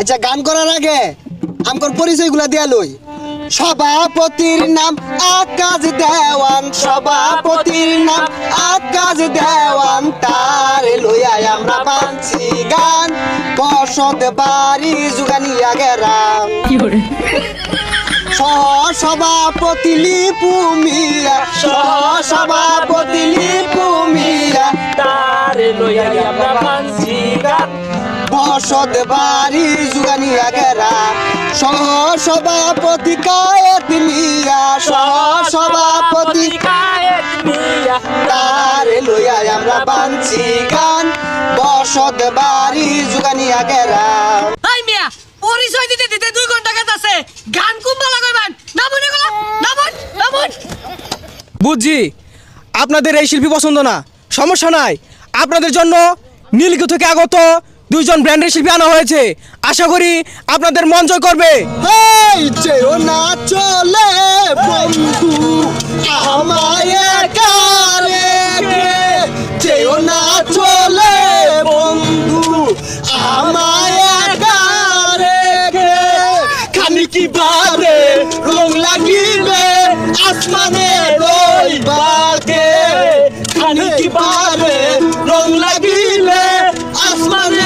আচ্ছা গান করার আগে আমগর পরিচয়গুলা দিয়া লই। সভাপতির নাম আকাশ দেওয়ান, সভাপতির নাম আকাশ দেওয়ান, তার লইয়া আমরা বানছি গান, বসত বাড়ি জুগানিয়া গেরাম। সভাপতি লিপু মিয়া, সভাপতি লিপু মিয়া, তার লইয়া আমরা বানছি গান, বসত বাড়ি জুগানিয়া গেরাম। সভাপতি কায়েত মিয়া, সভাপতি কায়েত মিয়া, তার লইয়া আমরা বানছি গান, বসত বাড়ি জুগানিয়া গেরাম। হাই মিয়া পরিচয় দিতে দিতে 2 ঘন্টা গেছে, গান কুম্বা লাগাইবেন নামুন এগুলা, নামুন নামুন। বুঝছি আপনাদের এই শিল্পী পছন্দ না, সমস্যা নাই। আপনাদের জন্য নীলগিরি থেকে আগত 2 জন ব্র্যান্ডের শিল্পী আনা হয়েছে, আশা করি আপনাদের মন জয় করবে। হেই যেও না চলে বন্ধু আমায় একা রেখে, যেও না চলে বন্ধু আমায় একা রেখে, খানিকি বারে রং লাগিবে আসমানে রইবাকে, খানিকি বারে রং লাগিলে আসমানে